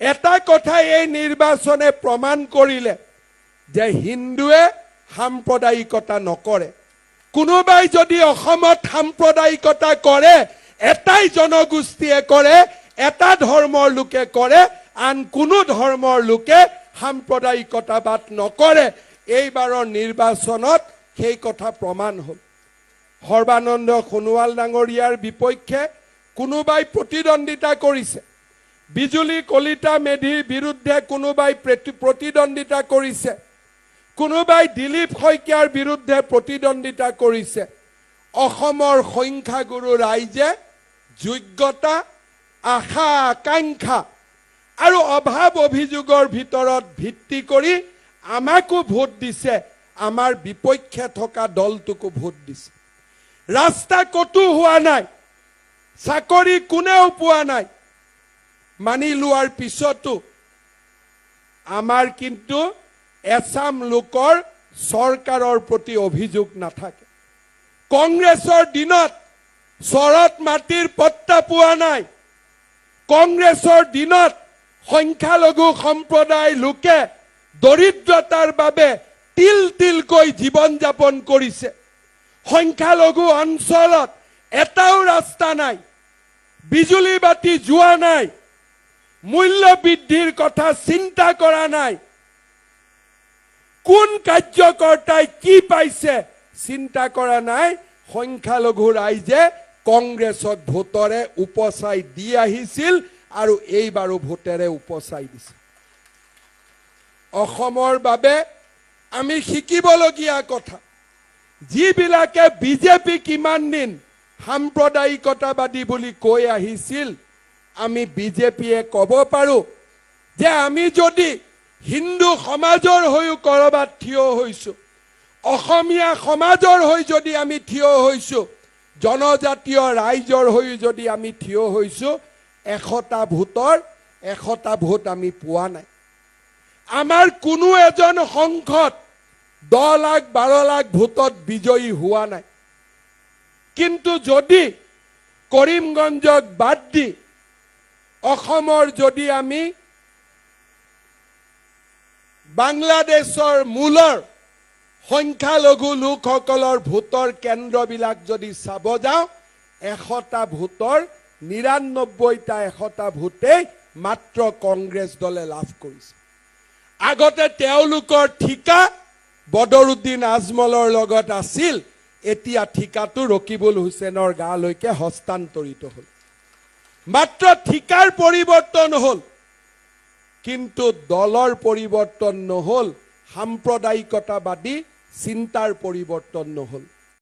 এটা কথা এই নিৰ্বাচনে প্ৰমাণ কৰিলে যে হিন্দুৱে সাম্প্ৰদায়িকতা নকৰে। কোনোবাই যদি অসমত সাম্প্ৰদায়িকতা কৰে, এটাই জনগোষ্ঠীয়ে কৰে, এটা ধৰ্মৰ লোকে কৰে, আন কোনো ধৰ্মৰ লোকে সাম্প্ৰদায়িকতাবাদ নকৰে। এইবাৰৰ নিৰ্বাচনত সেই কথা প্ৰমাণ হ'ল। সৰ্বানন্দ সোণোৱাল ডাঙৰীয়াৰ বিপক্ষে কোনোবাই প্ৰতিদ্বন্দ্বিতা কৰিছে, বিজুলী কলিতা মেধিৰ বিৰুদ্ধে কোনোবাই প্ৰতিদ্বন্দ্বিতা কৰিছে, কোনোবাই দিলীপ শইকীয়াৰ বিৰুদ্ধে প্ৰতিদ্বন্দ্বিতা কৰিছে। অসমৰ সংখ্যাগুৰু ৰাইজে যোগ্যতা, আশা আকাংক্ষা আৰু অভাৱ অভিযোগৰ ভিতৰত ভিত্তি কৰি আমাকো ভোট দিছে, আমাৰ বিপক্ষে থকা দলটোকো ভোট দিছে। ৰাস্তা কতো হোৱা নাই, চাকৰি কোনেও পোৱা নাই, মানি লোৱাৰ পিছতো আমাৰ কিন্তু এছাম লোকৰ চৰকাৰৰ প্ৰতি অভিযোগ নাথাকে। কংগ্ৰেছৰ দিনত চৰত মাটিৰ পট্টা পোৱা নাই, কংগ্ৰেছৰ দিনত সংখ্যালঘু সম্প্ৰদায়ৰ লোকে দৰিদ্ৰতাৰ বাবে তিল তিলকৈ জীৱন যাপন কৰিছে। সংখ্যালঘু অঞ্চলত এটাও ৰাস্তা নাই, বিজুলী বাতি যোৱা নাই, মূল্য বৃদ্ধিৰ কথা চিন্তা কৰা নাই, কোন কাৰ্যকৰ্তাই কি পাইছে চিন্তা কৰা নাই। সংখ্যালঘু ৰাইজে কংগ্ৰেছক ভোটৰে উপচাই দি আহিছিল আৰু এইবাৰো ভোটেৰে উপচাই দিছে। অসমৰ বাবে আমি শিকিবলগীয়া কথা, যিবিলাকে বিজেপি কিমান দিন সাম্প্ৰদায়িকতাবাদী বুলি কৈ আহিছিল, আমি বিজেপিয়ে ক'ব পাৰো যে আমি যদি হিন্দু সমাজৰ হৈও কৰবাত থিয় হৈছো, অসমীয়া সমাজৰ হৈ যদি আমি থিয় হৈছো, জনজাতীয় ৰাইজৰ হৈ যদি আমি থিয় হৈছো, 100টা ভোটৰ 100টা ভোট আমি পোৱা নাই। আমাৰ কোনো এজন সংসদ 10 লাখ 12 লাখ ভোটত বিজয়ী হোৱা নাই। কিন্তু যদি কৰিমগঞ্জক বাদ দি অসমৰ যদি আমি বাংলাদেশৰ মূলৰ সংখ্যালঘু লোকসকলৰ ভোটৰ কেন্দ্ৰবিলাক যদি চাব যাওঁ, 100টা ভোটৰ 99টা 100টা ভোটেই মাত্ৰ কংগ্ৰেছ দলে লাভ কৰিছে। আগতে তেওঁলোকৰ ঠিকা বদৰুদ্দিন আজমলৰ লগত আছিল, এতিয়া ঠিকাটো ৰকিবুল হুছেইনৰ গালৈকে হস্তান্তৰিত হ'ল। মাত্ৰ ঠিকাৰ পৰিৱৰ্তন হ'ল, কিন্তু দলৰ পৰিৱৰ্তন নহ'ল, সাম্প্ৰদায়িকতাবাদী চিন্তাৰ পৰিৱৰ্তন নহ'ল।